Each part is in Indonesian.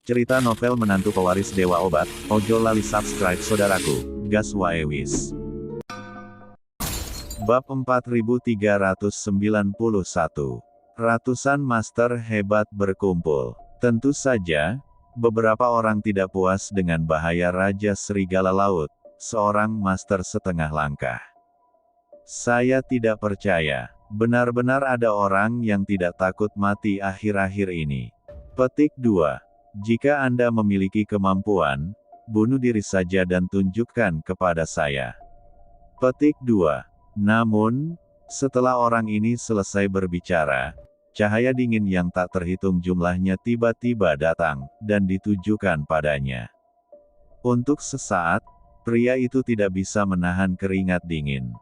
Cerita novel menantu pewaris Dewa Obat. Ojo lali subscribe saudaraku, gas wae wis. Bab 4391. Ratusan master hebat berkumpul. Tentu saja, beberapa orang tidak puas dengan bahaya Raja Serigala Laut, seorang master setengah langkah. Saya tidak percaya, benar-benar ada orang yang tidak takut mati akhir-akhir ini. Petik 2. Jika Anda memiliki kemampuan, bunuh diri saja dan tunjukkan kepada saya. Petik 2. Namun, setelah orang ini selesai berbicara, cahaya dingin yang tak terhitung jumlahnya tiba-tiba datang, dan ditujukan padanya. Untuk sesaat, pria itu tidak bisa menahan keringat dingin.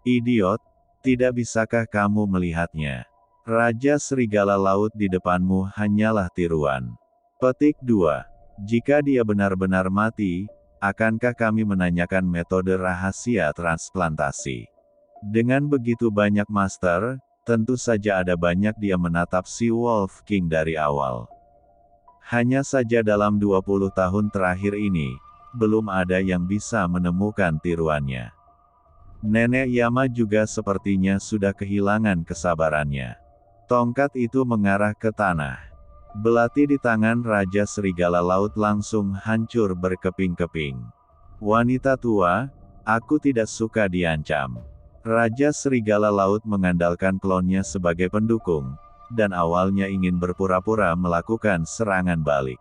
Idiot, tidak bisakah kamu melihatnya? Raja Serigala Laut di depanmu hanyalah tiruan. Petik 2. Jika dia benar-benar mati, akankah kami menanyakan metode rahasia transplantasi? Dengan begitu banyak master, tentu saja ada banyak dia menatap si Wolf King dari awal. Hanya saja dalam 20 tahun terakhir ini, belum ada yang bisa menemukan tiruannya. Nenek Yama juga sepertinya sudah kehilangan kesabarannya. Tongkat itu mengarah ke tanah. Belati di tangan Raja Serigala Laut langsung hancur berkeping-keping. Wanita tua, aku tidak suka diancam. Raja Serigala Laut mengandalkan klonnya sebagai pendukung, dan awalnya ingin berpura-pura melakukan serangan balik.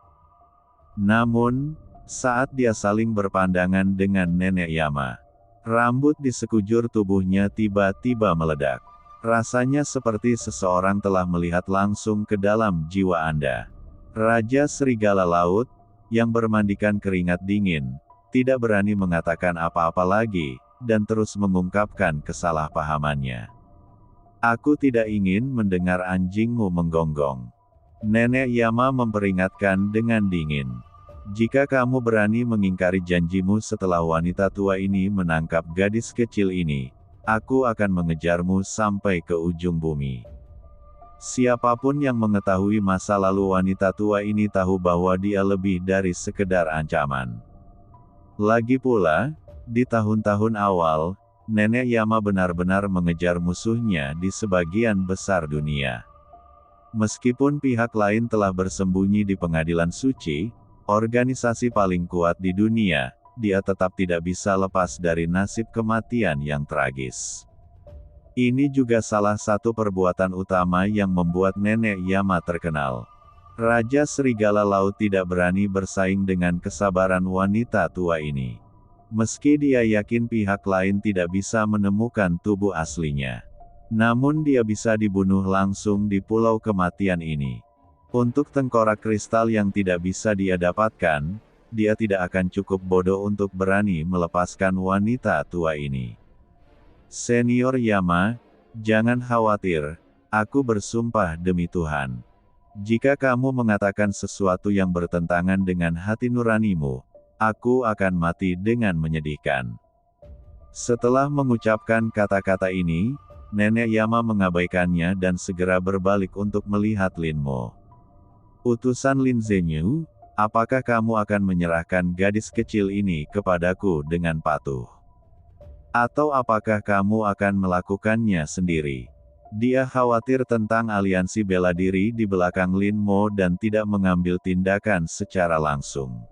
Namun, saat dia saling berpandangan dengan Nenek Yama, rambut di sekujur tubuhnya tiba-tiba meledak. Rasanya seperti seseorang telah melihat langsung ke dalam jiwa Anda. Raja Serigala Laut, yang bermandikan keringat dingin, tidak berani mengatakan apa-apa lagi, dan terus mengungkapkan kesalahpahamannya. Aku tidak ingin mendengar anjingmu menggonggong. Nenek Yama memperingatkan dengan dingin. Jika kamu berani mengingkari janjimu setelah wanita tua ini menangkap gadis kecil ini, aku akan mengejarmu sampai ke ujung bumi. Siapapun yang mengetahui masa lalu wanita tua ini tahu bahwa dia lebih dari sekedar ancaman. Lagi pula, di tahun-tahun awal, Nenek Yama benar-benar mengejar musuhnya di sebagian besar dunia. Meskipun pihak lain telah bersembunyi di pengadilan suci, organisasi paling kuat di dunia, dia tetap tidak bisa lepas dari nasib kematian yang tragis. Ini juga salah satu perbuatan utama yang membuat Nenek Yama terkenal. Raja Serigala Laut tidak berani bersaing dengan kesabaran wanita tua ini. Meski dia yakin pihak lain tidak bisa menemukan tubuh aslinya. Namun dia bisa dibunuh langsung di pulau kematian ini. Untuk tengkorak kristal yang tidak bisa dia dapatkan, dia tidak akan cukup bodoh untuk berani melepaskan wanita tua ini. Senior Yama, jangan khawatir, aku bersumpah demi Tuhan. Jika kamu mengatakan sesuatu yang bertentangan dengan hati nuranimu, aku akan mati dengan menyedihkan. Setelah mengucapkan kata-kata ini, Nenek Yama mengabaikannya dan segera berbalik untuk melihat Lin Mo. Utusan Lin Zhenyu, apakah kamu akan menyerahkan gadis kecil ini kepadaku dengan patuh? Atau apakah kamu akan melakukannya sendiri? Dia khawatir tentang aliansi bela diri di belakang Lin Mo dan tidak mengambil tindakan secara langsung.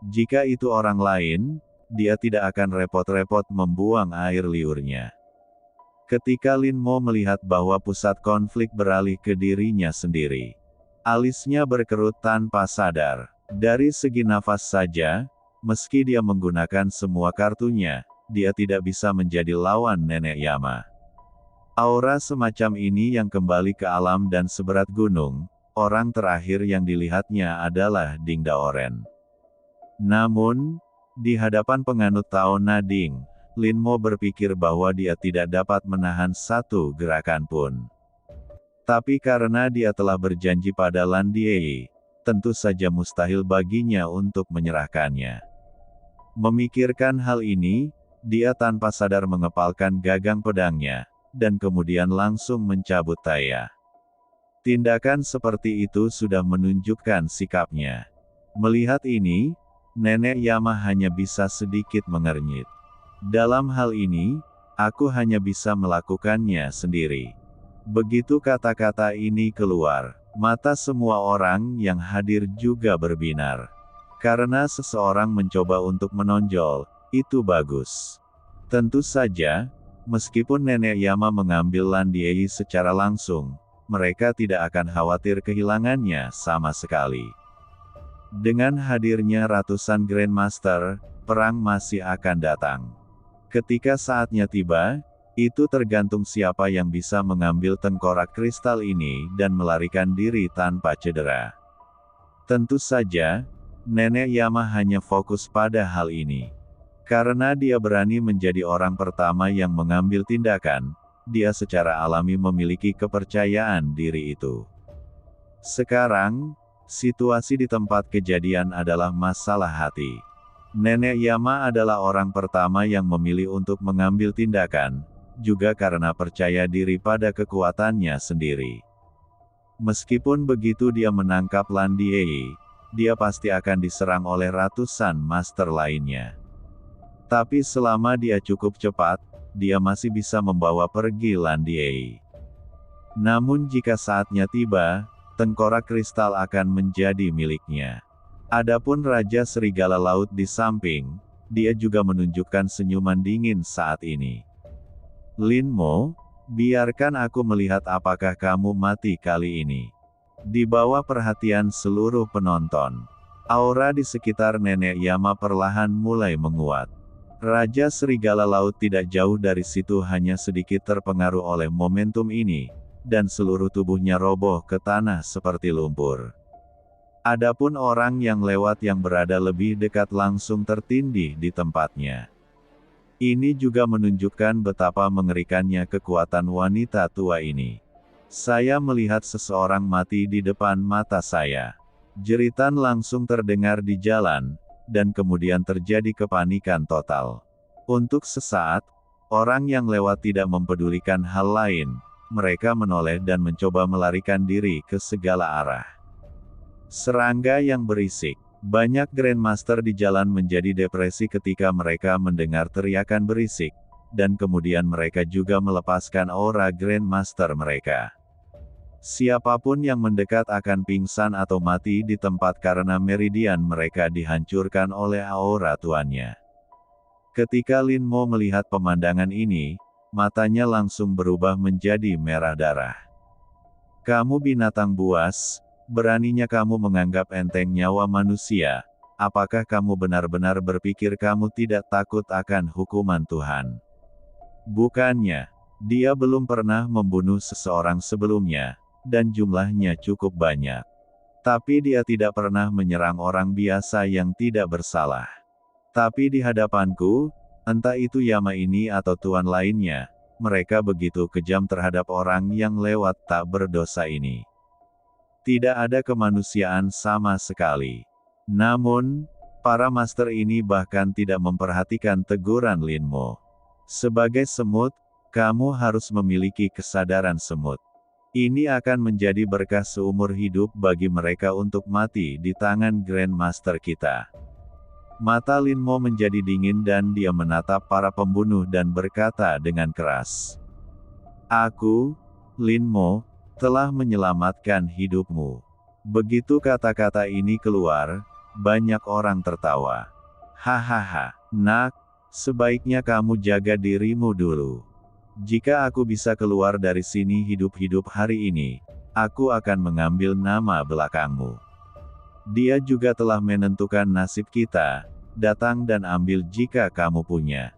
Jika itu orang lain, dia tidak akan repot-repot membuang air liurnya. Ketika Lin Mo melihat bahwa pusat konflik beralih ke dirinya sendiri, alisnya berkerut tanpa sadar. Dari segi nafas saja, meski dia menggunakan semua kartunya, dia tidak bisa menjadi lawan Nenek Yama. Aura semacam ini yang kembali ke alam dan seberat gunung, orang terakhir yang dilihatnya adalah Ding Daoren. Namun, di hadapan penganut Tao Nading, Lin Mo berpikir bahwa dia tidak dapat menahan satu gerakan pun. Tapi karena dia telah berjanji pada Lan Diei, tentu saja mustahil baginya untuk menyerahkannya. Memikirkan hal ini, dia tanpa sadar mengepalkan gagang pedangnya, dan kemudian langsung mencabut taya. Tindakan seperti itu sudah menunjukkan sikapnya. Melihat ini, Nenek Yama hanya bisa sedikit mengernyit. Dalam hal ini, aku hanya bisa melakukannya sendiri. Begitu kata-kata ini keluar, mata semua orang yang hadir juga berbinar. Karena seseorang mencoba untuk menonjol, itu bagus. Tentu saja, meskipun Nenek Yama mengambil Landiei secara langsung, mereka tidak akan khawatir kehilangannya sama sekali. Dengan hadirnya ratusan Grandmaster, perang masih akan datang. Ketika saatnya tiba, itu tergantung siapa yang bisa mengambil tengkorak kristal ini dan melarikan diri tanpa cedera. Tentu saja, Nenek Yama hanya fokus pada hal ini. Karena dia berani menjadi orang pertama yang mengambil tindakan, dia secara alami memiliki kepercayaan diri itu. Sekarang, situasi di tempat kejadian adalah masalah hati. Nenek Yama adalah orang pertama yang memilih untuk mengambil tindakan, juga karena percaya diri pada kekuatannya sendiri. Meskipun begitu dia menangkap Landiei, dia pasti akan diserang oleh ratusan master lainnya. Tapi selama dia cukup cepat, dia masih bisa membawa pergi Landiei. Namun jika saatnya tiba, tengkorak kristal akan menjadi miliknya. Adapun Raja Serigala Laut di samping, dia juga menunjukkan senyuman dingin saat ini. Lin Mo, biarkan aku melihat apakah kamu mati kali ini. Di bawah perhatian seluruh penonton, aura di sekitar Nenek Yama perlahan mulai menguat. Raja Serigala Laut tidak jauh dari situ, hanya sedikit terpengaruh oleh momentum ini, dan seluruh tubuhnya roboh ke tanah seperti lumpur. Adapun orang yang lewat yang berada lebih dekat langsung tertindih di tempatnya. Ini juga menunjukkan betapa mengerikannya kekuatan wanita tua ini. Saya melihat seseorang mati di depan mata saya. Jeritan langsung terdengar di jalan, dan kemudian terjadi kepanikan total. Untuk sesaat, orang yang lewat tidak mempedulikan hal lain, mereka menoleh dan mencoba melarikan diri ke segala arah. Serangga yang berisik. Banyak Grandmaster di jalan menjadi depresi ketika mereka mendengar teriakan berisik, dan kemudian mereka juga melepaskan aura Grandmaster mereka. Siapapun yang mendekat akan pingsan atau mati di tempat karena meridian mereka dihancurkan oleh aura tuannya. Ketika Lin Mo melihat pemandangan ini, matanya langsung berubah menjadi merah darah. Kamu binatang buas, beraninya kamu menganggap enteng nyawa manusia. Apakah kamu benar-benar berpikir kamu tidak takut akan hukuman Tuhan? Bukannya, dia belum pernah membunuh seseorang sebelumnya, dan jumlahnya cukup banyak. Tapi dia tidak pernah menyerang orang biasa yang tidak bersalah. Tapi di hadapanku, entah itu Yama ini atau tuan lainnya, mereka begitu kejam terhadap orang yang lewat tak berdosa ini. Tidak ada kemanusiaan sama sekali. Namun, para master ini bahkan tidak memperhatikan teguran Lin Mo. Sebagai semut, kamu harus memiliki kesadaran semut. Ini akan menjadi berkah seumur hidup bagi mereka untuk mati di tangan Grandmaster kita. Mata Lin Mo menjadi dingin dan dia menatap para pembunuh dan berkata dengan keras. Aku, Lin Mo, telah menyelamatkan hidupmu. Begitu kata-kata ini keluar, banyak orang tertawa. Hahaha, nak, sebaiknya kamu jaga dirimu dulu. Jika aku bisa keluar dari sini hidup-hidup hari ini, aku akan mengambil nama belakangmu. Dia juga telah menentukan nasib kita, datang dan ambil jika kamu punya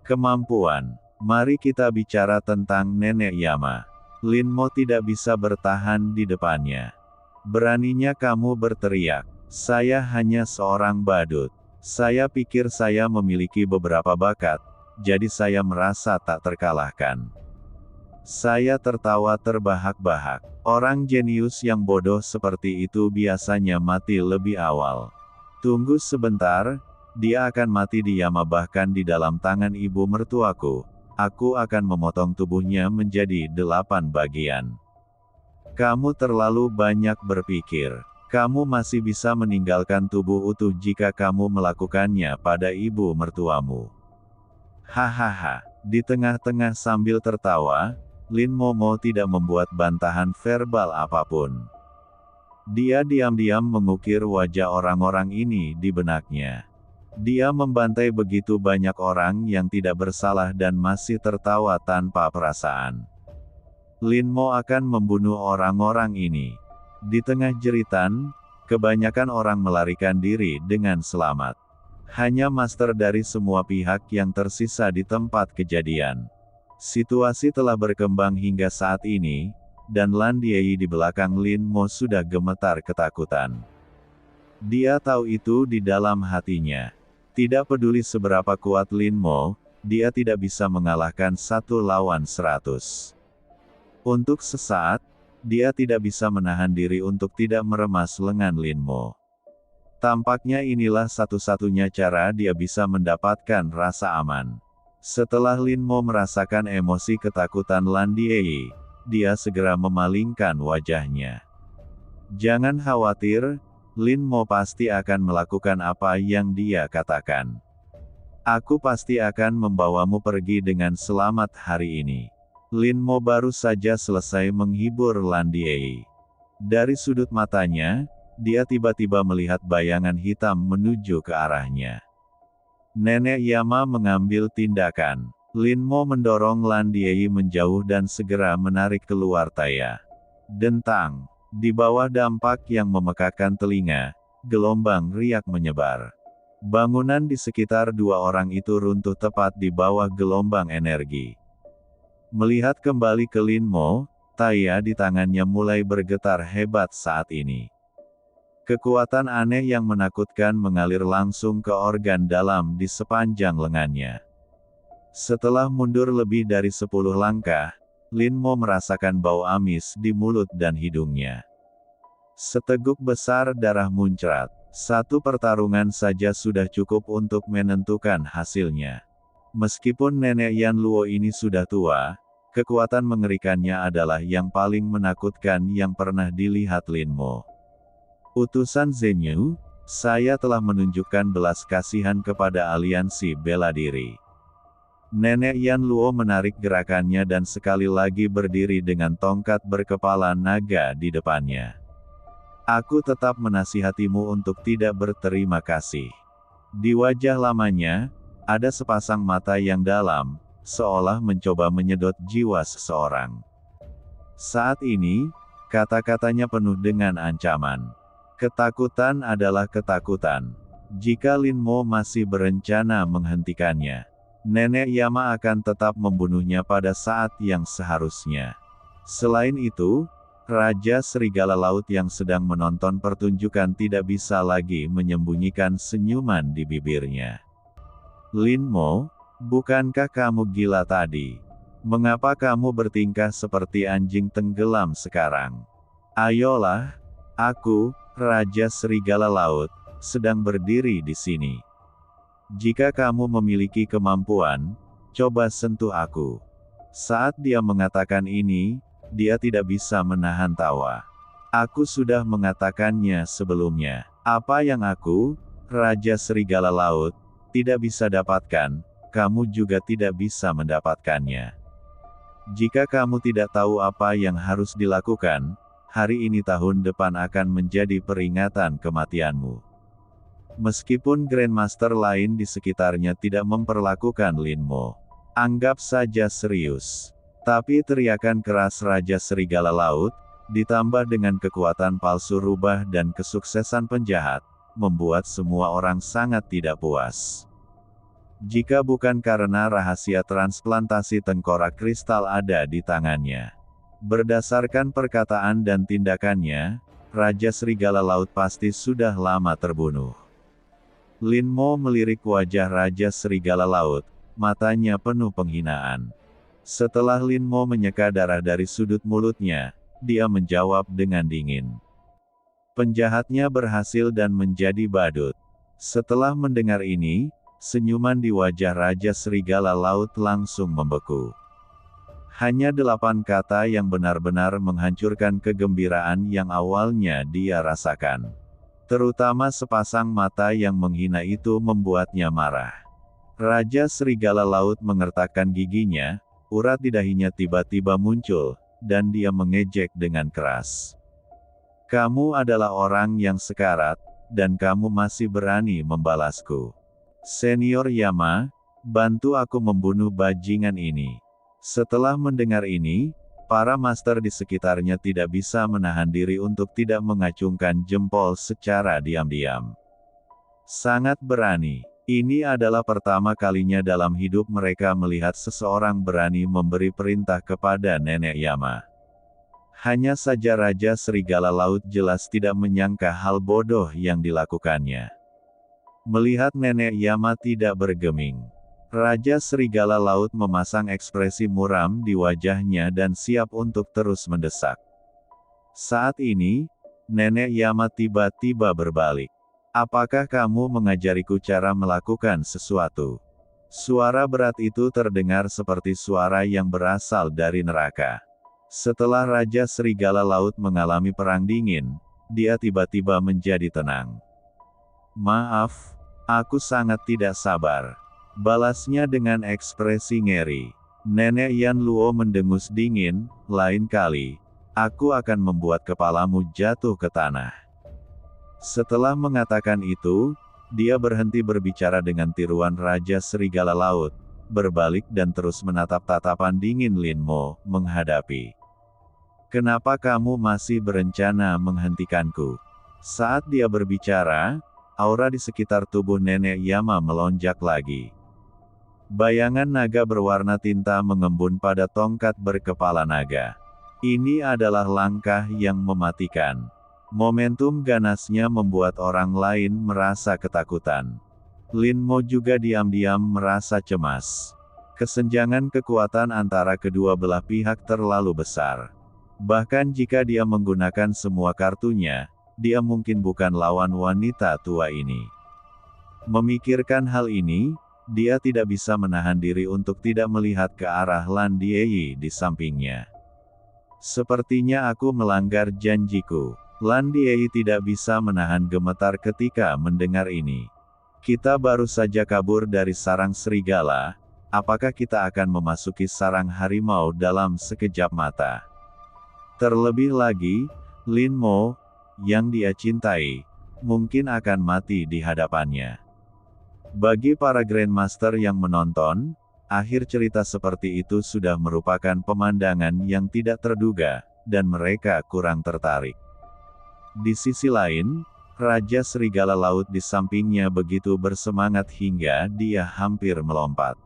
kemampuan. Mari kita bicara tentang Nenek Yama. Lin Mo tidak bisa bertahan di depannya. Beraninya kamu berteriak, saya hanya seorang badut. Saya pikir saya memiliki beberapa bakat, jadi saya merasa tak terkalahkan. Saya tertawa terbahak-bahak. Orang jenius yang bodoh seperti itu biasanya mati lebih awal. Tunggu sebentar, dia akan mati di Yama bahkan di dalam tangan ibu mertuaku. Aku akan memotong tubuhnya menjadi 8 bagian. Kamu terlalu banyak berpikir. Kamu masih bisa meninggalkan tubuh utuh jika kamu melakukannya pada ibu mertuamu. Hahaha. Di tengah-tengah sambil tertawa, Lin Momo tidak membuat bantahan verbal apapun. Dia diam-diam mengukir wajah orang-orang ini di benaknya. Dia membantai begitu banyak orang yang tidak bersalah dan masih tertawa tanpa perasaan. Lin Mo akan membunuh orang-orang ini. Di tengah jeritan, kebanyakan orang melarikan diri dengan selamat. Hanya master dari semua pihak yang tersisa di tempat kejadian. Situasi telah berkembang hingga saat ini, dan Lan Diei di belakang Lin Mo sudah gemetar ketakutan. Dia tahu itu di dalam hatinya. Tidak peduli seberapa kuat Lin Mo, dia tidak bisa mengalahkan 1 lawan 100. Untuk sesaat, dia tidak bisa menahan diri untuk tidak meremas lengan Lin Mo. Tampaknya inilah satu-satunya cara dia bisa mendapatkan rasa aman. Setelah Lin Mo merasakan emosi ketakutan Lan Diei, dia segera memalingkan wajahnya. Jangan khawatir, Lin Mo pasti akan melakukan apa yang dia katakan. Aku pasti akan membawamu pergi dengan selamat hari ini. Lin Mo baru saja selesai menghibur Lan Diei. Dari sudut matanya, dia tiba-tiba melihat bayangan hitam menuju ke arahnya. Nenek Yama mengambil tindakan. Lin Mo mendorong Lan Diei menjauh dan segera menarik keluar Taya. Dentang. Di bawah dampak yang memekakkan telinga, gelombang riak menyebar. Bangunan di sekitar dua orang itu runtuh tepat di bawah gelombang energi. Melihat kembali ke Lin Mo, Taya di tangannya mulai bergetar hebat saat ini. Kekuatan aneh yang menakutkan mengalir langsung ke organ dalam di sepanjang lengannya. Setelah mundur lebih dari 10 langkah, Lin Mo merasakan bau amis di mulut dan hidungnya. Seteguk besar darah muncrat. Satu pertarungan saja sudah cukup untuk menentukan hasilnya. Meskipun nenek Yan Luo ini sudah tua, kekuatan mengerikannya adalah yang paling menakutkan yang pernah dilihat Lin Mo. Utusan Zenyu, saya telah menunjukkan belas kasihan kepada aliansi bela diri. Nenek Yan Luo menarik gerakannya dan sekali lagi berdiri dengan tongkat berkepala naga di depannya. Aku tetap menasihatimu untuk tidak berterima kasih. Di wajah lamanya, ada sepasang mata yang dalam, seolah mencoba menyedot jiwa seseorang. Saat ini, kata-katanya penuh dengan ancaman. Ketakutan adalah ketakutan. Jika Lin Mo masih berencana menghentikannya, Nenek Yama akan tetap membunuhnya pada saat yang seharusnya. Selain itu, Raja Serigala Laut yang sedang menonton pertunjukan tidak bisa lagi menyembunyikan senyuman di bibirnya. Lin Mo, bukankah kamu gila tadi? Mengapa kamu bertingkah seperti anjing tenggelam sekarang? Ayolah, aku, Raja Serigala Laut, sedang berdiri di sini. Jika kamu memiliki kemampuan, coba sentuh aku. Saat dia mengatakan ini, dia tidak bisa menahan tawa. Aku sudah mengatakannya sebelumnya. Apa yang aku, Raja Serigala Laut, tidak bisa dapatkan, kamu juga tidak bisa mendapatkannya. Jika kamu tidak tahu apa yang harus dilakukan, hari ini tahun depan akan menjadi peringatan kematianmu. Meskipun Grandmaster lain di sekitarnya tidak memperlakukan Lin Mo, anggap saja serius. Tapi teriakan keras Raja Serigala Laut, ditambah dengan kekuatan palsu rubah dan kesuksesan penjahat, membuat semua orang sangat tidak puas. Jika bukan karena rahasia transplantasi tengkorak kristal ada di tangannya. Berdasarkan perkataan dan tindakannya, Raja Serigala Laut pasti sudah lama terbunuh. Lin Mo melirik wajah Raja Serigala Laut, matanya penuh penghinaan. Setelah Lin Mo menyeka darah dari sudut mulutnya, dia menjawab dengan dingin. Penjahatnya berhasil dan menjadi badut. Setelah mendengar ini, senyuman di wajah Raja Serigala Laut langsung membeku. Hanya 8 kata yang benar-benar menghancurkan kegembiraan yang awalnya dia rasakan. Terutama sepasang mata yang menghina itu membuatnya marah. Raja Serigala Laut mengertakkan giginya, urat di dahinya tiba-tiba muncul, dan dia mengejek dengan keras. Kamu adalah orang yang sekarat, dan kamu masih berani membalasku. Senior Yama, bantu aku membunuh bajingan ini. Setelah mendengar ini, para master di sekitarnya tidak bisa menahan diri untuk tidak mengacungkan jempol secara diam-diam. Sangat berani. Ini adalah pertama kalinya dalam hidup mereka melihat seseorang berani memberi perintah kepada Nenek Yama. Hanya saja Raja Serigala Laut jelas tidak menyangka hal bodoh yang dilakukannya. Melihat Nenek Yama tidak bergeming, Raja Serigala Laut memasang ekspresi muram di wajahnya dan siap untuk terus mendesak. Saat ini, Nenek Yama tiba-tiba berbalik. Apakah kamu mengajariku cara melakukan sesuatu? Suara berat itu terdengar seperti suara yang berasal dari neraka. Setelah Raja Serigala Laut mengalami perang dingin, dia tiba-tiba menjadi tenang. Maaf, aku sangat tidak sabar. Balasnya dengan ekspresi ngeri. Nenek Yan Luo mendengus dingin, lain kali, aku akan membuat kepalamu jatuh ke tanah. Setelah mengatakan itu, dia berhenti berbicara dengan tiruan Raja Serigala Laut, berbalik dan terus menatap tatapan dingin Lin Mo, menghadapi. Kenapa kamu masih berencana menghentikanku? Saat dia berbicara, aura di sekitar tubuh Nenek Yama melonjak lagi. Bayangan naga berwarna tinta mengembun pada tongkat berkepala naga. Ini adalah langkah yang mematikan. Momentum ganasnya membuat orang lain merasa ketakutan. Lin Mo juga diam-diam merasa cemas. Kesenjangan kekuatan antara kedua belah pihak terlalu besar. Bahkan jika dia menggunakan semua kartunya, dia mungkin bukan lawan wanita tua ini. Memikirkan hal ini, dia tidak bisa menahan diri untuk tidak melihat ke arah Lan Diei di sampingnya. Sepertinya aku melanggar janjiku. Lan Diei tidak bisa menahan gemetar ketika mendengar ini. Kita baru saja kabur dari sarang serigala, apakah kita akan memasuki sarang harimau dalam sekejap mata? Terlebih lagi, Lin Mo, yang dia cintai, mungkin akan mati di hadapannya. Bagi para Grandmaster yang menonton, akhir cerita seperti itu sudah merupakan pemandangan yang tidak terduga, dan mereka kurang tertarik. Di sisi lain, Raja Serigala Laut di sampingnya begitu bersemangat hingga dia hampir melompat.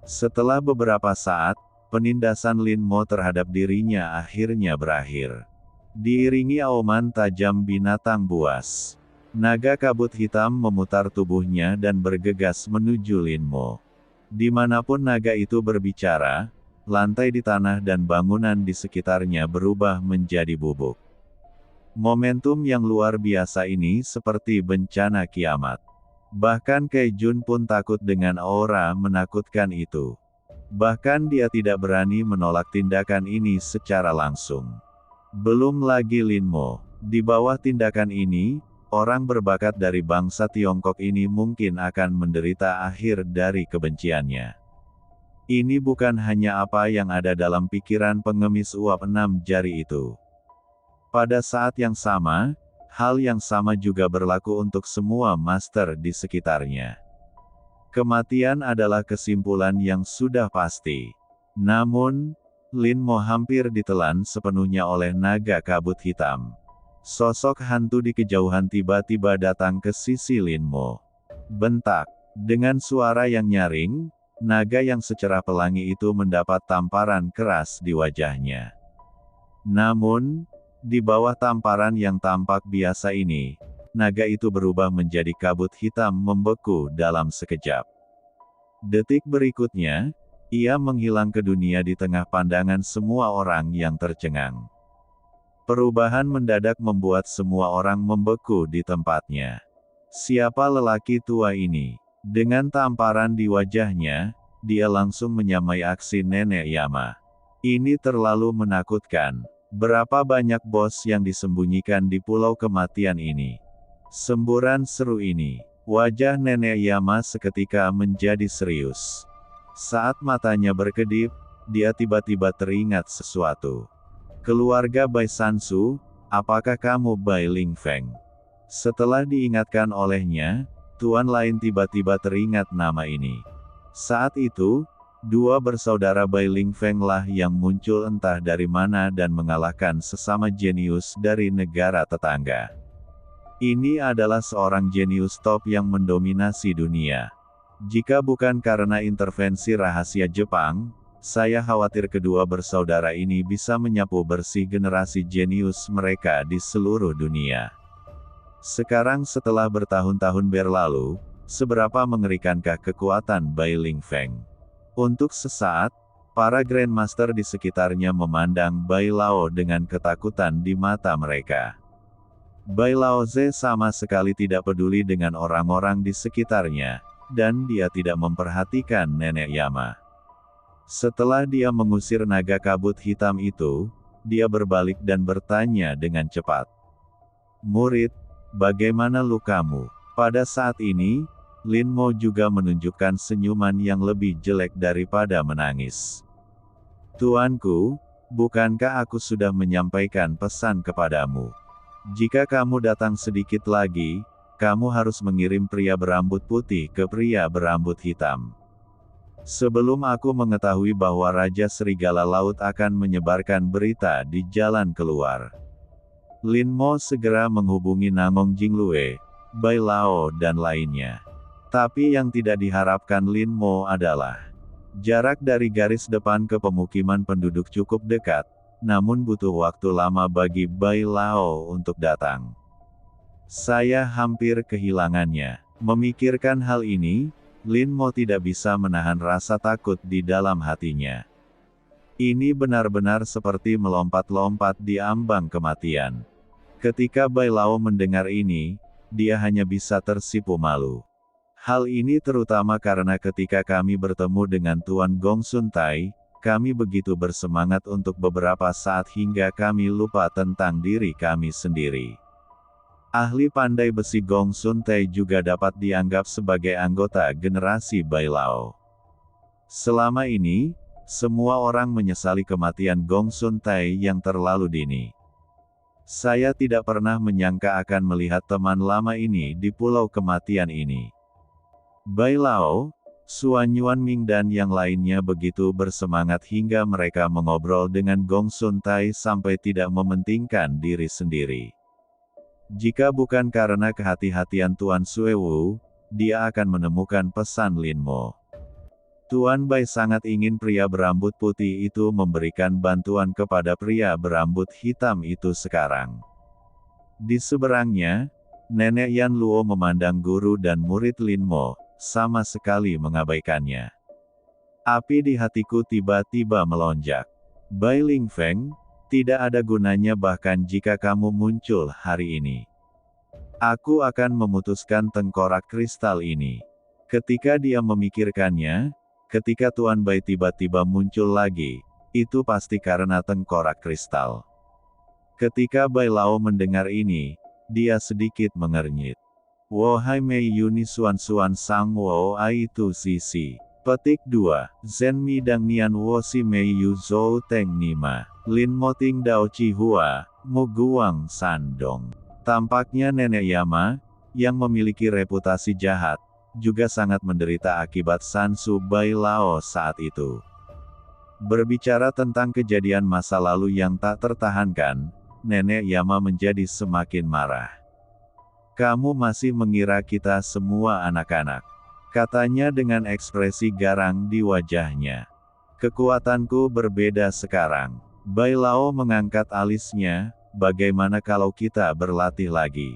Setelah beberapa saat, penindasan Lin Mo terhadap dirinya akhirnya berakhir. Diiringi auman tajam binatang buas, naga kabut hitam memutar tubuhnya dan bergegas menuju Lin Mo. Dimanapun naga itu berbicara, lantai di tanah dan bangunan di sekitarnya berubah menjadi bubuk. Momentum yang luar biasa ini seperti bencana kiamat. Bahkan Kei Jun pun takut dengan aura menakutkan itu. Bahkan dia tidak berani menolak tindakan ini secara langsung. Belum lagi Lin Mo. Di bawah tindakan ini, orang berbakat dari bangsa Tiongkok ini mungkin akan menderita akhir dari kebenciannya. Ini bukan hanya apa yang ada dalam pikiran pengemis uap 6 jari itu. Pada saat yang sama, hal yang sama juga berlaku untuk semua master di sekitarnya. Kematian adalah kesimpulan yang sudah pasti. Namun, Lin Mo hampir ditelan sepenuhnya oleh naga kabut hitam. Sosok hantu di kejauhan tiba-tiba datang ke sisi Lin Mo. Bentak. Dengan suara yang nyaring, naga yang secerah pelangi itu mendapat tamparan keras di wajahnya. Namun, di bawah tamparan yang tampak biasa ini, naga itu berubah menjadi kabut hitam membeku dalam sekejap. Detik berikutnya, ia menghilang ke dunia di tengah pandangan semua orang yang tercengang. Perubahan mendadak membuat semua orang membeku di tempatnya. Siapa lelaki tua ini? Dengan tamparan di wajahnya, dia langsung menyamai aksi Nenek Yama. Ini terlalu menakutkan. Berapa banyak bos yang disembunyikan di pulau kematian ini? Semburan seru ini. Wajah Nenek Yama seketika menjadi serius. Saat matanya berkedip, dia tiba-tiba teringat sesuatu. Keluarga Bai Sansu, apakah kamu Bai Lingfeng? Setelah diingatkan olehnya, tuan lain tiba-tiba teringat nama ini. Saat itu, dua bersaudara Bai Lingfeng lah yang muncul entah dari mana dan mengalahkan sesama jenius dari negara tetangga. Ini adalah seorang jenius top yang mendominasi dunia. Jika bukan karena intervensi rahasia Jepang, saya khawatir kedua bersaudara ini bisa menyapu bersih generasi jenius mereka di seluruh dunia. Sekarang setelah bertahun-tahun berlalu, seberapa mengerikankah kekuatan Bai Lingfeng? Untuk sesaat, para Grandmaster di sekitarnya memandang Bai Lao dengan ketakutan di mata mereka. Bai Laoze sama sekali tidak peduli dengan orang-orang di sekitarnya, dan dia tidak memperhatikan Nenek Yama. Setelah dia mengusir naga kabut hitam itu, dia berbalik dan bertanya dengan cepat. "Murid, bagaimana lukamu?" Pada saat ini, Lin Mo juga menunjukkan senyuman yang lebih jelek daripada menangis. "Tuanku, bukankah aku sudah menyampaikan pesan kepadamu? Jika kamu datang sedikit lagi, kamu harus mengirim pria berambut putih ke pria berambut hitam. Sebelum aku mengetahui bahwa Raja Serigala Laut akan menyebarkan berita di jalan keluar." Lin Mo segera menghubungi Namong Jinglue, Bai Lao dan lainnya. Tapi yang tidak diharapkan Lin Mo adalah jarak dari garis depan ke pemukiman penduduk cukup dekat, namun butuh waktu lama bagi Bai Lao untuk datang. Saya hampir kehilangannya. Memikirkan hal ini, Lin Mo tidak bisa menahan rasa takut di dalam hatinya. Ini benar-benar seperti melompat-lompat di ambang kematian. Ketika Bai Lao mendengar ini, dia hanya bisa tersipu malu. Hal ini terutama karena ketika kami bertemu dengan Tuan Gong Sun Tai, kami begitu bersemangat untuk beberapa saat hingga kami lupa tentang diri kami sendiri. Ahli pandai besi Gong Sun Tai juga dapat dianggap sebagai anggota generasi Bai Lao. Selama ini, semua orang menyesali kematian Gong Sun Tai yang terlalu dini. Saya tidak pernah menyangka akan melihat teman lama ini di pulau kematian ini. Bai Lao, Suan Yuanming dan yang lainnya begitu bersemangat hingga mereka mengobrol dengan Gong Sun Tai sampai tidak mementingkan diri sendiri. Jika bukan karena kehati-hatian Tuan Suewu, dia akan menemukan pesan Lin Mo. Tuan Bai sangat ingin pria berambut putih itu memberikan bantuan kepada pria berambut hitam itu sekarang. Di seberangnya, Nenek Yan Luo memandang guru dan murid Lin Mo, sama sekali mengabaikannya. Api di hatiku tiba-tiba melonjak. Bai Lingfeng, tidak ada gunanya bahkan jika kamu muncul hari ini. Aku akan memutuskan tengkorak kristal ini. Ketika dia memikirkannya, ketika Tuan Bai tiba-tiba muncul lagi, itu pasti karena tengkorak kristal. Ketika Bai Lao mendengar ini, dia sedikit mengernyit. Wohai Mei Yuni Suan Suan Sang Wo Ai Tu Sisi. Petik 2. Zen Mi Dang Nian Wo Si Mei Yu Zhou Teng Nima. Lin Mo Ting Dao Chi Hua, Mu Guang Sandong. Tampaknya Nenek Yama, yang memiliki reputasi jahat, juga sangat menderita akibat Sansu Bai Lao saat itu. Berbicara tentang kejadian masa lalu yang tak tertahankan, Nenek Yama menjadi semakin marah. "Kamu masih mengira kita semua anak-anak," katanya dengan ekspresi garang di wajahnya. "Kekuatanku berbeda sekarang." Bai Lao mengangkat alisnya, "Bagaimana kalau kita berlatih lagi?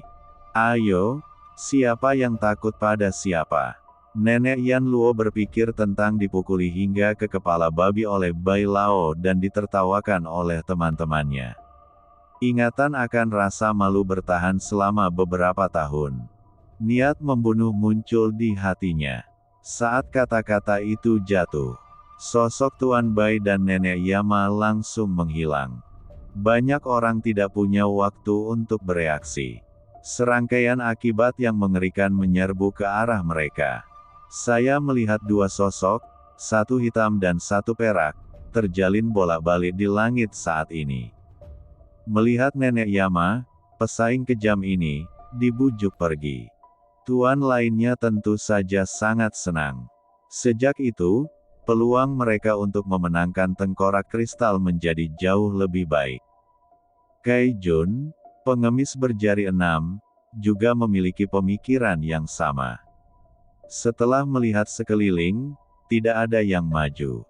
Ayo, siapa yang takut pada siapa?" Nenek Yan Luo berpikir tentang dipukuli hingga ke kepala babi oleh Bai Lao dan ditertawakan oleh teman-temannya. Ingatan akan rasa malu bertahan selama beberapa tahun. Niat membunuh muncul di hatinya. Saat kata-kata itu jatuh, Sosok Tuan Bai dan Nenek Yama langsung menghilang. Banyak orang tidak punya waktu untuk bereaksi. Serangkaian akibat yang mengerikan menyerbu ke arah mereka. Saya melihat dua sosok, satu hitam dan satu perak, terjalin bolak-balik di langit saat ini. Melihat Nenek Yama, pesaing kejam ini, dibujuk pergi. Tuan lainnya tentu saja sangat senang. Sejak itu, peluang mereka untuk memenangkan tengkorak kristal menjadi jauh lebih baik. Kai Jun, pengemis berjari 6, juga memiliki pemikiran yang sama. Setelah melihat sekeliling, tidak ada yang maju.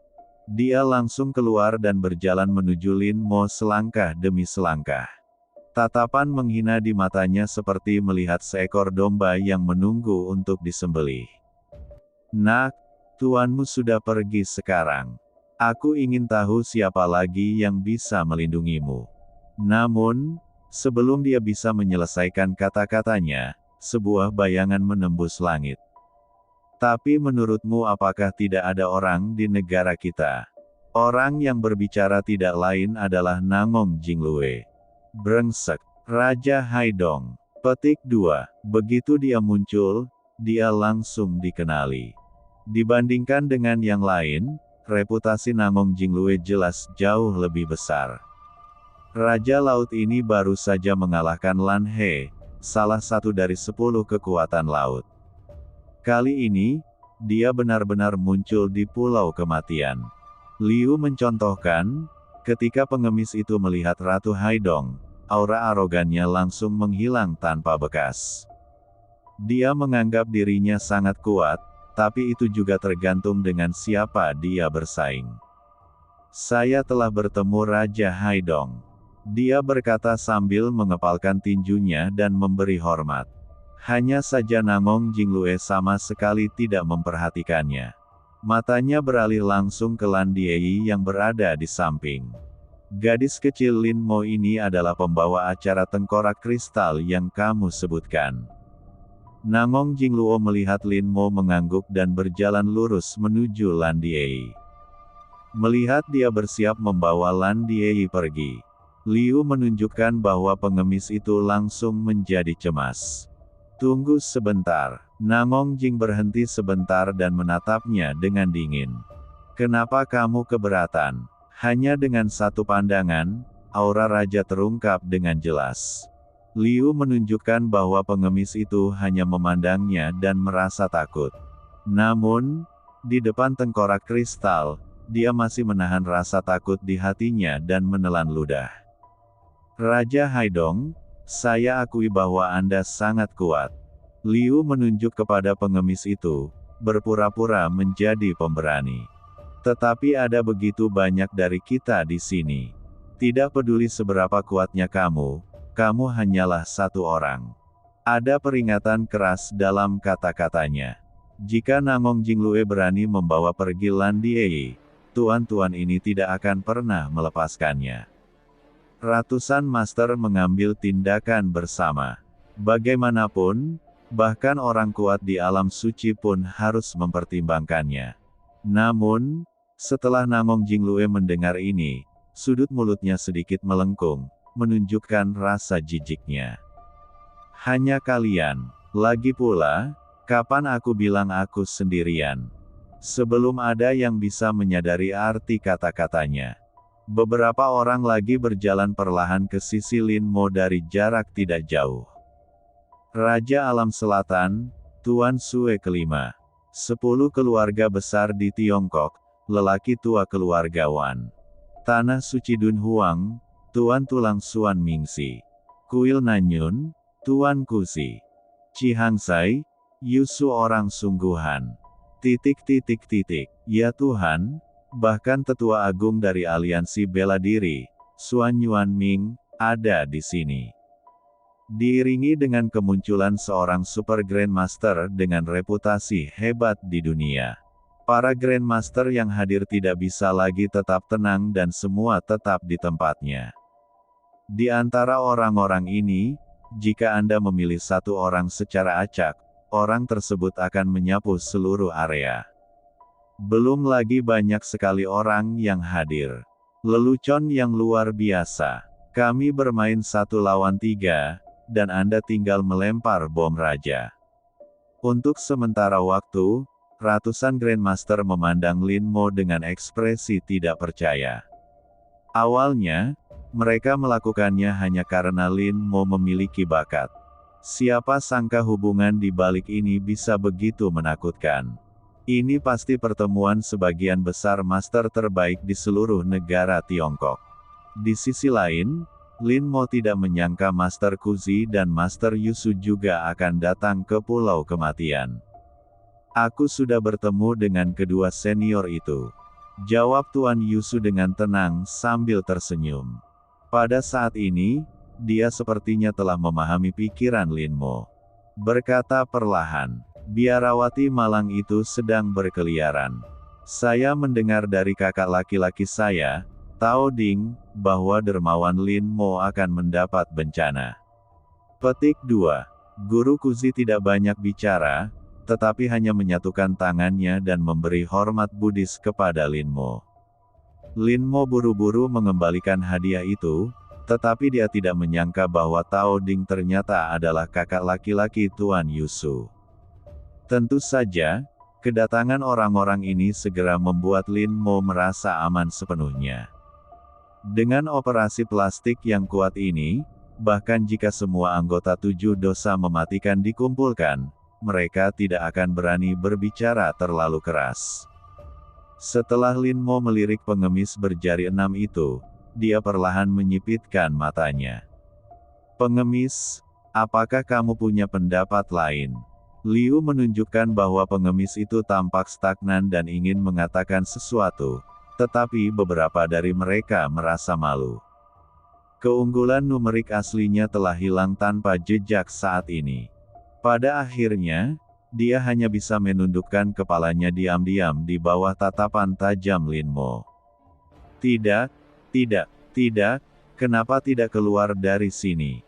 Dia langsung keluar dan berjalan menuju Lin Mo selangkah demi selangkah. Tatapan menghina di matanya seperti melihat seekor domba yang menunggu untuk disembelih. Nak, tuanmu sudah pergi sekarang. Aku ingin tahu siapa lagi yang bisa melindungimu. Namun, sebelum dia bisa menyelesaikan kata-katanya, sebuah bayangan menembus langit. Tapi menurutmu apakah tidak ada orang di negara kita? Orang yang berbicara tidak lain adalah Nangong Jinglue. Brengsek, Raja Haidong. Petik 2. Begitu dia muncul, dia langsung dikenali. Dibandingkan dengan yang lain, reputasi Nangong Jinglue jelas jauh lebih besar. Raja Laut ini baru saja mengalahkan Lan He, salah satu dari 10 kekuatan laut. Kali ini, dia benar-benar muncul di Pulau Kematian. Liu mencontohkan, ketika pengemis itu melihat Ratu Haidong, aura arogannya langsung menghilang tanpa bekas. Dia menganggap dirinya sangat kuat, tapi itu juga tergantung dengan siapa dia bersaing. Saya telah bertemu Raja Haidong. Dia berkata sambil mengepalkan tinjunya dan memberi hormat. Hanya saja Nangong Jinglue sama sekali tidak memperhatikannya. Matanya beralih langsung ke Lan Diei yang berada di samping. Gadis kecil Lin Mo ini adalah pembawa acara tengkorak kristal yang kamu sebutkan. Nangong Jinglue melihat Lin Mo mengangguk dan berjalan lurus menuju Lan Diei. Melihat dia bersiap membawa Lan Diei pergi, Liu menunjukkan bahwa pengemis itu langsung menjadi cemas. Tunggu sebentar. Nangong Jing berhenti sebentar dan menatapnya dengan dingin. Kenapa kamu keberatan? Hanya dengan satu pandangan, aura raja terungkap dengan jelas. Liu menunjukkan bahwa pengemis itu hanya memandangnya dan merasa takut. Namun, di depan tengkorak kristal, dia masih menahan rasa takut di hatinya dan menelan ludah. Raja Haidong, saya akui bahwa Anda sangat kuat. Liu menunjuk kepada pengemis itu, berpura-pura menjadi pemberani. Tetapi ada begitu banyak dari kita di sini. Tidak peduli seberapa kuatnya kamu hanyalah satu orang. Ada peringatan keras dalam kata-katanya. Jika Nangong Jinglue berani membawa pergi Lan Diei, tuan-tuan ini tidak akan pernah melepaskannya. Ratusan master mengambil tindakan bersama. Bagaimanapun, bahkan orang kuat di alam suci pun harus mempertimbangkannya. Namun, setelah Nangong Jinglue mendengar ini, sudut mulutnya sedikit melengkung, menunjukkan rasa jijiknya. Hanya kalian. Lagi pula, kapan aku bilang aku sendirian? Sebelum ada yang bisa menyadari arti kata-katanya. Beberapa orang lagi berjalan perlahan ke sisi Lin Mo dari jarak tidak jauh. Raja Alam Selatan, Tuan Sue kelima. 10 keluarga besar di Tiongkok, lelaki tua keluarga Wan. Tanah Suci Dun Huang, Tuan Tulang Suan Mingsi. Kuil Nanyun, Tuan Kusi. Cihangsai, Yusu orang sungguhan. Ya Tuhan, bahkan tetua agung dari aliansi bela diri, Suan Yuan Ming, ada di sini. Diiringi dengan kemunculan seorang Super Grandmaster dengan reputasi hebat di dunia. Para Grandmaster yang hadir tidak bisa lagi tetap tenang dan semua tetap di tempatnya. Di antara orang-orang ini, jika Anda memilih satu orang secara acak, orang tersebut akan menyapu seluruh area. Belum lagi banyak sekali orang yang hadir. Lelucon yang luar biasa. Kami bermain 1 lawan 3, dan Anda tinggal melempar bom raja. Untuk sementara waktu, ratusan Grandmaster memandang Lin Mo dengan ekspresi tidak percaya. Awalnya, mereka melakukannya hanya karena Lin Mo memiliki bakat. Siapa sangka hubungan di balik ini bisa begitu menakutkan. Ini pasti pertemuan sebagian besar master terbaik di seluruh negara Tiongkok. Di sisi lain, Lin Mo tidak menyangka Master Kuzi dan Master Yusu juga akan datang ke Pulau Kematian. Aku sudah bertemu dengan kedua senior itu, jawab Tuan Yusu dengan tenang sambil tersenyum. Pada saat ini, dia sepertinya telah memahami pikiran Lin Mo. Berkata perlahan, biarawati malang itu sedang berkeliaran. Saya mendengar dari kakak laki-laki saya, Tao Ding, bahwa dermawan Lin Mo akan mendapat bencana. Petik 2. Guru Kuzi tidak banyak bicara, tetapi hanya menyatukan tangannya dan memberi hormat Buddhis kepada Lin Mo. Lin Mo buru-buru mengembalikan hadiah itu, tetapi dia tidak menyangka bahwa Tao Ding ternyata adalah kakak laki-laki Tuan Yusu. Tentu saja, kedatangan orang-orang ini segera membuat Lin Mo merasa aman sepenuhnya. Dengan operasi plastik yang kuat ini, bahkan jika semua anggota 7 dosa mematikan dikumpulkan, mereka tidak akan berani berbicara terlalu keras. Setelah Lin Mo melirik pengemis berjari 6 itu, dia perlahan menyipitkan matanya. Pengemis, apakah kamu punya pendapat lain? Liu menunjukkan bahwa pengemis itu tampak stagnan dan ingin mengatakan sesuatu, tetapi beberapa dari mereka merasa malu. Keunggulan numerik aslinya telah hilang tanpa jejak saat ini. Pada akhirnya, dia hanya bisa menundukkan kepalanya diam-diam di bawah tatapan tajam Lin Mo. Tidak, kenapa tidak keluar dari sini?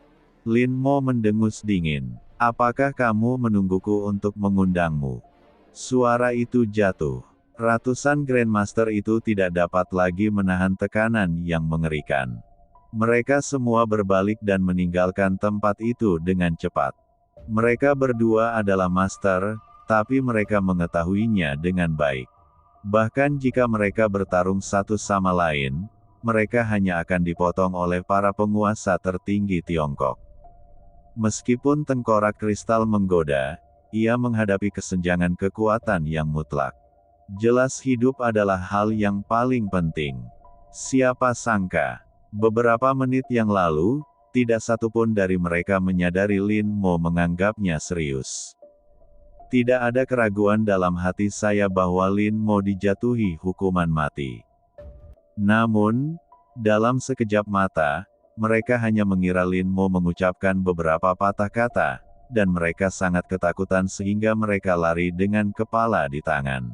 Lin Mo mendengus dingin. Apakah kamu menungguku untuk mengundangmu? Suara itu jatuh. Ratusan Grandmaster itu tidak dapat lagi menahan tekanan yang mengerikan. Mereka semua berbalik dan meninggalkan tempat itu dengan cepat. Mereka berdua adalah Master, tapi mereka mengetahuinya dengan baik. Bahkan jika mereka bertarung satu sama lain, mereka hanya akan dipotong oleh para penguasa tertinggi Tiongkok. Meskipun tengkorak kristal menggoda, ia menghadapi kesenjangan kekuatan yang mutlak. Jelas hidup adalah hal yang paling penting. Siapa sangka, beberapa menit yang lalu, tidak satupun dari mereka menyadari Lin Mo menganggapnya serius. Tidak ada keraguan dalam hati saya bahwa Lin Mo dijatuhi hukuman mati. Namun, dalam sekejap mata, mereka hanya mengira Lin Mo mengucapkan beberapa patah kata, dan mereka sangat ketakutan sehingga mereka lari dengan kepala di tangan.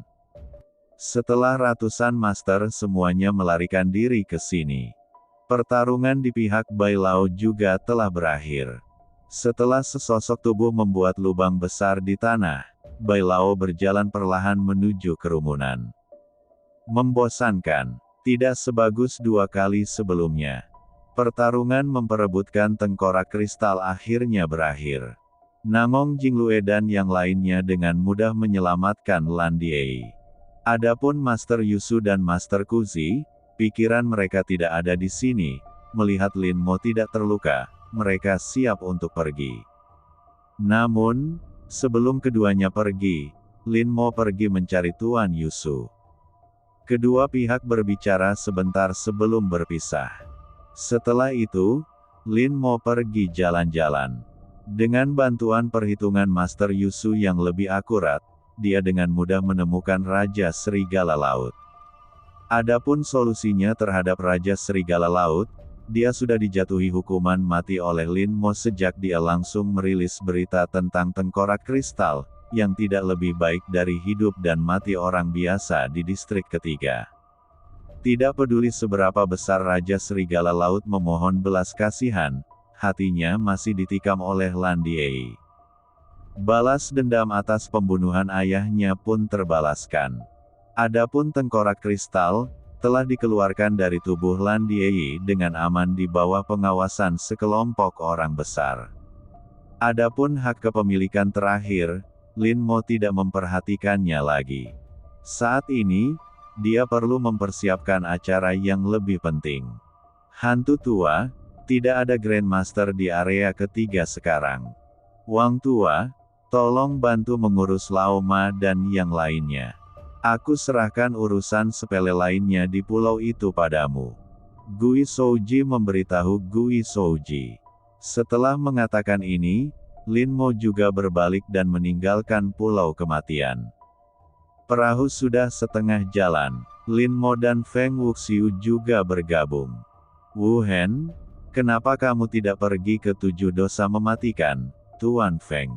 Setelah ratusan master semuanya melarikan diri ke sini. Pertarungan di pihak Bai Lao juga telah berakhir. Setelah sesosok tubuh membuat lubang besar di tanah, Bai Lao berjalan perlahan menuju kerumunan. Membosankan. Tidak sebagus 2 kali sebelumnya. Pertarungan memperebutkan tengkorak kristal akhirnya berakhir. Nangong Jinglue dan yang lainnya dengan mudah menyelamatkan Lan Diei. Adapun Master Yusu dan Master Kuzi, pikiran mereka tidak ada di sini. Melihat Lin Mo tidak terluka, mereka siap untuk pergi. Namun, sebelum keduanya pergi, Lin Mo pergi mencari Tuan Yusu. Kedua pihak berbicara sebentar sebelum berpisah. Setelah itu, Lin Mo pergi jalan-jalan. Dengan bantuan perhitungan Master Yusu yang lebih akurat, dia dengan mudah menemukan Raja Serigala Laut. Adapun solusinya terhadap Raja Serigala Laut, dia sudah dijatuhi hukuman mati oleh Lin Mo sejak dia langsung merilis berita tentang tengkorak kristal, yang tidak lebih baik dari hidup dan mati orang biasa di distrik ketiga. Tidak peduli seberapa besar Raja Serigala Laut memohon belas kasihan, hatinya masih ditikam oleh Lan Diei. Balas dendam atas pembunuhan ayahnya pun terbalaskan. Adapun tengkorak kristal, telah dikeluarkan dari tubuh Lan Diei dengan aman di bawah pengawasan sekelompok orang besar. Adapun hak kepemilikan terakhir, Lin Mo tidak memperhatikannya lagi. Saat ini, dia perlu mempersiapkan acara yang lebih penting. Hantu tua, tidak ada Grandmaster di area ketiga sekarang. Wang tua, tolong bantu mengurus Lao Ma dan yang lainnya. Aku serahkan urusan sepele lainnya di pulau itu padamu. Gui Shouji memberitahu Gui Shouji. Setelah mengatakan ini, Lin Mo juga berbalik dan meninggalkan pulau kematian. Perahu sudah setengah jalan, Lin Mo dan Feng Wuxiu juga bergabung. Wu Hen, kenapa kamu tidak pergi ke 7 dosa mematikan, Tuan Feng?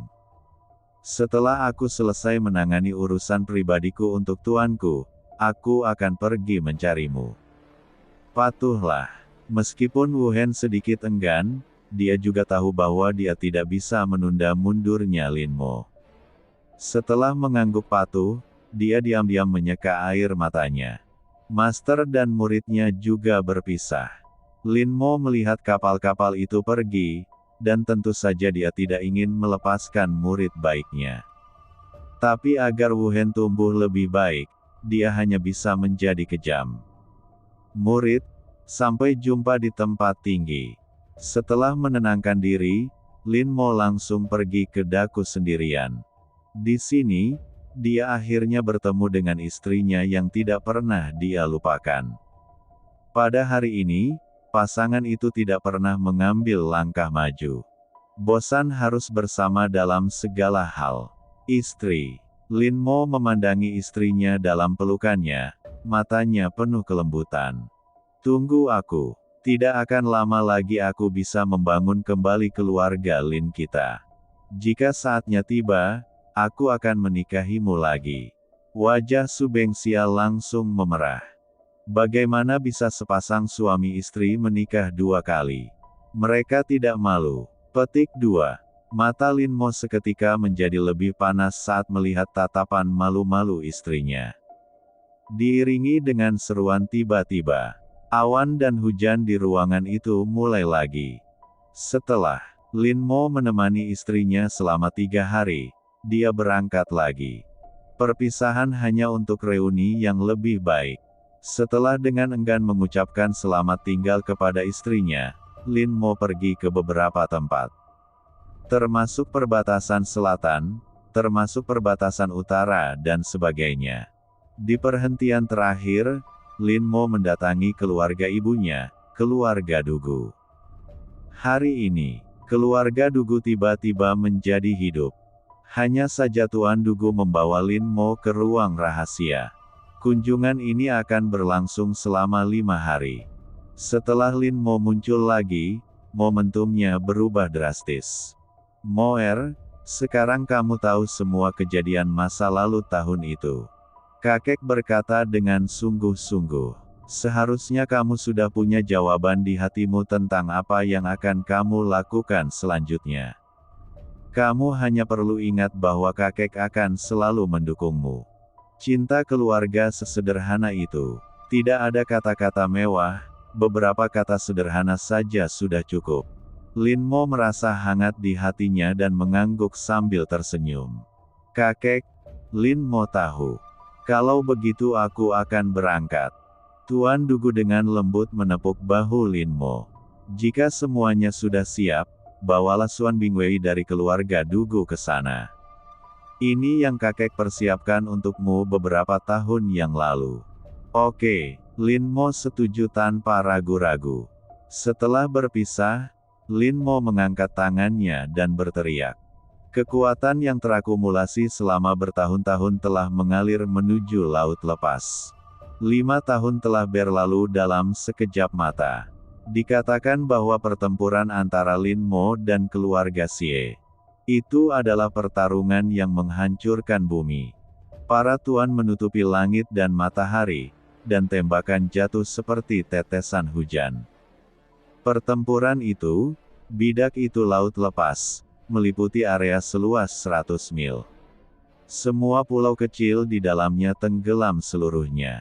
Setelah aku selesai menangani urusan pribadiku untuk tuanku, aku akan pergi mencarimu. Patuhlah. Meskipun Wu Hen sedikit enggan, dia juga tahu bahwa dia tidak bisa menunda mundurnya Lin Mo. Setelah mengangguk patuh, dia diam-diam menyeka air matanya. Master dan muridnya juga berpisah. Lin Mo melihat kapal-kapal itu pergi, dan tentu saja dia tidak ingin melepaskan murid baiknya. Tapi agar Wu Hen tumbuh lebih baik, dia hanya bisa menjadi kejam. Murid, sampai jumpa di tempat tinggi. Setelah menenangkan diri, Lin Mo langsung pergi ke Daku sendirian. Di sini, dia akhirnya bertemu dengan istrinya yang tidak pernah dia lupakan. Pada hari ini, pasangan itu tidak pernah mengambil langkah maju. Bosan harus bersama dalam segala hal. Istri. Lin Mo memandangi istrinya dalam pelukannya, matanya penuh kelembutan. Tunggu aku. Tidak akan lama lagi aku bisa membangun kembali keluarga Lin kita. Jika saatnya tiba, aku akan menikahimu lagi. Wajah Su Bengxia langsung memerah. Bagaimana bisa sepasang suami istri menikah 2 kali? Mereka tidak malu. Petik 2. Mata Lin Mo seketika menjadi lebih panas saat melihat tatapan malu-malu istrinya. Diiringi dengan seruan tiba-tiba, awan dan hujan di ruangan itu mulai lagi. Setelah Lin Mo menemani istrinya selama 3 hari, dia berangkat lagi. Perpisahan hanya untuk reuni yang lebih baik. Setelah dengan enggan mengucapkan selamat tinggal kepada istrinya, Lin Mo pergi ke beberapa tempat. Termasuk perbatasan selatan, termasuk perbatasan utara dan sebagainya. Di perhentian terakhir, Lin Mo mendatangi keluarga ibunya, keluarga Dugu. Hari ini, keluarga Dugu tiba-tiba menjadi hidup. Hanya saja Tuan Dugu membawa Lin Mo ke ruang rahasia. Kunjungan ini akan berlangsung selama 5 hari. Setelah Lin Mo muncul lagi, momentumnya berubah drastis. Moer, sekarang kamu tahu semua kejadian masa lalu tahun itu. Kakek berkata dengan sungguh-sungguh. Seharusnya kamu sudah punya jawaban di hatimu tentang apa yang akan kamu lakukan selanjutnya. Kamu hanya perlu ingat bahwa kakek akan selalu mendukungmu. Cinta keluarga sesederhana itu. Tidak ada kata-kata mewah, beberapa kata sederhana saja sudah cukup. Lin Mo merasa hangat di hatinya dan mengangguk sambil tersenyum. Kakek, Lin Mo tahu. Kalau begitu aku akan berangkat. Tuan Dugu dengan lembut menepuk bahu Lin Mo. Jika semuanya sudah siap, bawalah Suan Bingwei dari keluarga Dugu ke sana. Ini yang kakek persiapkan untukmu beberapa tahun yang lalu. Oke, Lin Mo setuju tanpa ragu-ragu. Setelah berpisah, Lin Mo mengangkat tangannya dan berteriak. Kekuatan yang terakumulasi selama bertahun-tahun telah mengalir menuju laut lepas. 5 tahun telah berlalu dalam sekejap mata. Dikatakan bahwa pertempuran antara Lin Mo dan keluarga Xie itu adalah pertarungan yang menghancurkan bumi. Para tuan menutupi langit dan matahari, dan tembakan jatuh seperti tetesan hujan. Pertempuran itu, bidak itu laut lepas, meliputi area seluas 100 mil. Semua pulau kecil di dalamnya tenggelam seluruhnya.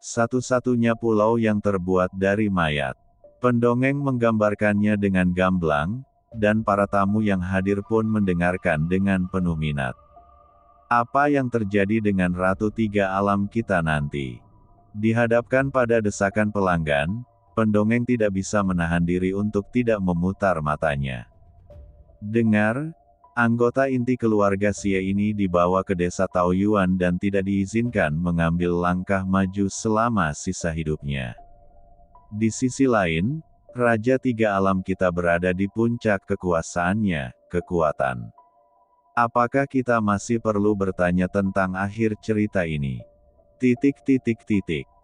Satu-satunya pulau yang terbuat dari mayat. Pendongeng menggambarkannya dengan gamblang, dan para tamu yang hadir pun mendengarkan dengan penuh minat. Apa yang terjadi dengan Ratu Tiga Alam kita nanti? Dihadapkan pada desakan pelanggan, pendongeng tidak bisa menahan diri untuk tidak memutar matanya. Dengar, anggota inti keluarga Xie ini dibawa ke desa Taoyuan dan tidak diizinkan mengambil langkah maju selama sisa hidupnya. Di sisi lain, Raja Tiga Alam kita berada di puncak kekuasaannya, kekuatan. Apakah kita masih perlu bertanya tentang akhir cerita ini?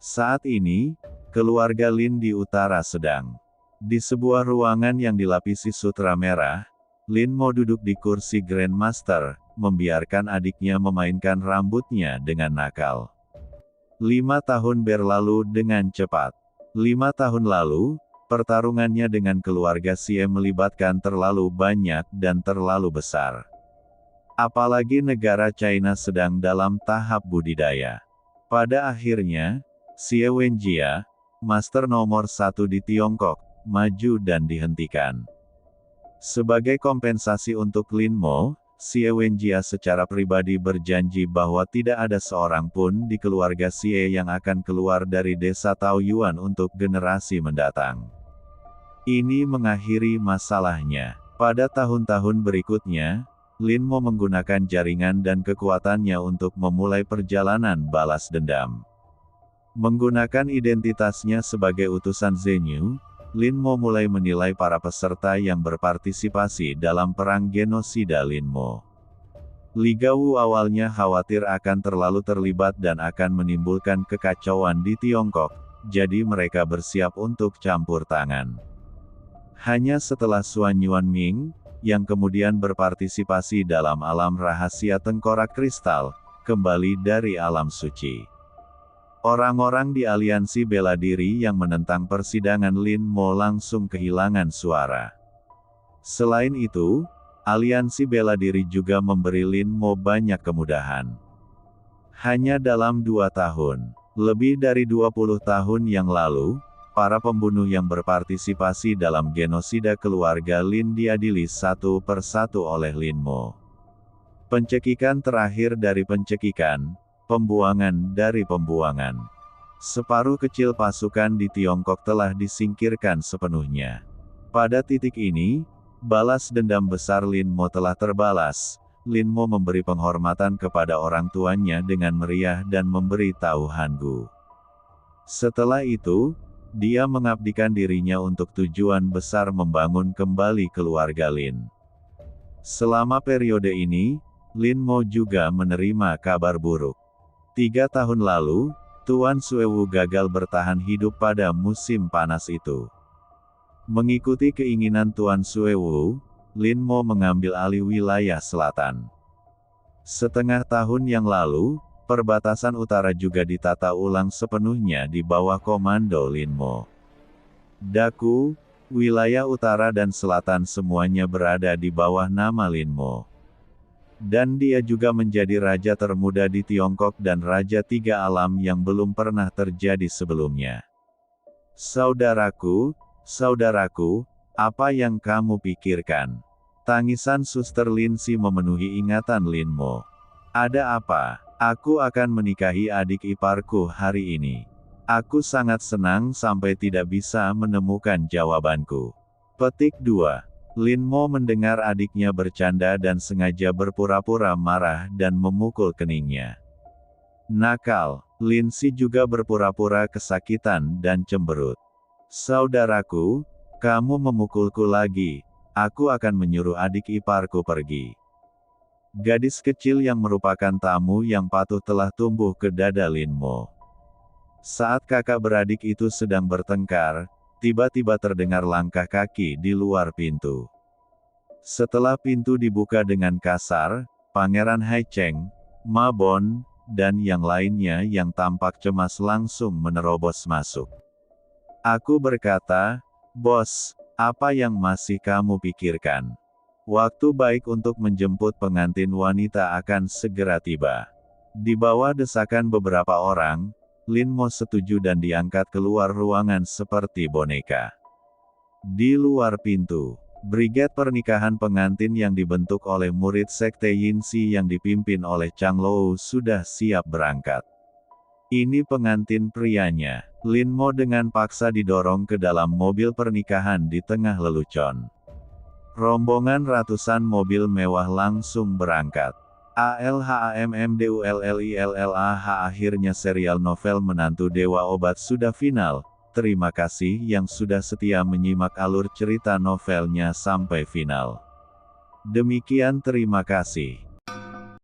Saat ini, keluarga Lin di utara sedang di sebuah ruangan yang dilapisi sutra merah. Lin Mo duduk di kursi Grandmaster, membiarkan adiknya memainkan rambutnya dengan nakal. 5 tahun berlalu dengan cepat. 5 tahun lalu, pertarungannya dengan keluarga Xie melibatkan terlalu banyak dan terlalu besar. Apalagi negara China sedang dalam tahap budidaya. Pada akhirnya, Xie Wenjia, master nomor 1 di Tiongkok, maju dan dihentikan. Sebagai kompensasi untuk Lin Mo, Xie Wenjia secara pribadi berjanji bahwa tidak ada seorang pun di keluarga Xie yang akan keluar dari desa Taoyuan untuk generasi mendatang. Ini mengakhiri masalahnya. Pada tahun-tahun berikutnya, Lin Mo menggunakan jaringan dan kekuatannya untuk memulai perjalanan balas dendam. Menggunakan identitasnya sebagai utusan Zenyu, Lin Mo mulai menilai para peserta yang berpartisipasi dalam perang genosida Lin Mo. Li Gawu awalnya khawatir akan terlalu terlibat dan akan menimbulkan kekacauan di Tiongkok, jadi mereka bersiap untuk campur tangan. Hanya setelah Xuan Yuanming, yang kemudian berpartisipasi dalam alam rahasia tengkorak kristal, kembali dari alam suci. Orang-orang di aliansi bela diri yang menentang persidangan Lin Mo langsung kehilangan suara. Selain itu, aliansi bela diri juga memberi Lin Mo banyak kemudahan. Hanya dalam 2 tahun, lebih dari 20 tahun yang lalu, para pembunuh yang berpartisipasi dalam genosida keluarga Lin diadili satu persatu oleh Lin Mo. Pencekikan terakhir dari pencekikan, pembuangan dari pembuangan. Separuh kecil pasukan di Tiongkok telah disingkirkan sepenuhnya. Pada titik ini, balas dendam besar Lin Mo telah terbalas. Lin Mo memberi penghormatan kepada orang tuanya dengan meriah dan memberi tahu Hangu. Setelah itu, dia mengabdikan dirinya untuk tujuan besar membangun kembali keluarga Lin. Selama periode ini, Lin Mo juga menerima kabar buruk. 3 tahun lalu, Tuan Suewu gagal bertahan hidup pada musim panas itu. Mengikuti keinginan Tuan Suewu, Lin Mo mengambil alih wilayah selatan. Setengah tahun yang lalu, perbatasan utara juga ditata ulang sepenuhnya di bawah komando Lin Mo. Daku, wilayah utara dan selatan semuanya berada di bawah nama Lin Mo. Dan dia juga menjadi raja termuda di Tiongkok dan raja Tiga Alam yang belum pernah terjadi sebelumnya. Saudaraku, saudaraku, apa yang kamu pikirkan? Tangisan Suster Linsi memenuhi ingatan Lin Mo. Ada apa? Aku akan menikahi adik iparku hari ini. Aku sangat senang sampai tidak bisa menemukan jawabanku. Petik 2. Lin Mo mendengar adiknya bercanda dan sengaja berpura-pura marah dan memukul keningnya. Nakal, Linsi juga berpura-pura kesakitan dan cemberut. Saudaraku, kamu memukulku lagi, aku akan menyuruh adik iparku pergi. Gadis kecil yang merupakan tamu yang patuh telah tumbuh ke dada Lin Mo. Saat kakak beradik itu sedang bertengkar, tiba-tiba terdengar langkah kaki di luar pintu. Setelah pintu dibuka dengan kasar, Pangeran Hai Cheng, Ma Bon, dan yang lainnya yang tampak cemas langsung menerobos masuk. Aku berkata, "Bos, apa yang masih kamu pikirkan? Waktu baik untuk menjemput pengantin wanita akan segera tiba. Di bawah desakan beberapa orang, Lin Mo setuju dan diangkat keluar ruangan seperti boneka. Di luar pintu, brigade pernikahan pengantin yang dibentuk oleh murid sekte Yinsi yang dipimpin oleh Chang Lou sudah siap berangkat. Ini pengantin prianya. Lin Mo dengan paksa didorong ke dalam mobil pernikahan di tengah lelucon. Rombongan ratusan mobil mewah langsung berangkat. ALHAMMDULLILLAH. Akhirnya serial novel Menantu Dewa Obat sudah final. Terima kasih yang sudah setia menyimak alur cerita novelnya sampai final. Demikian, terima kasih.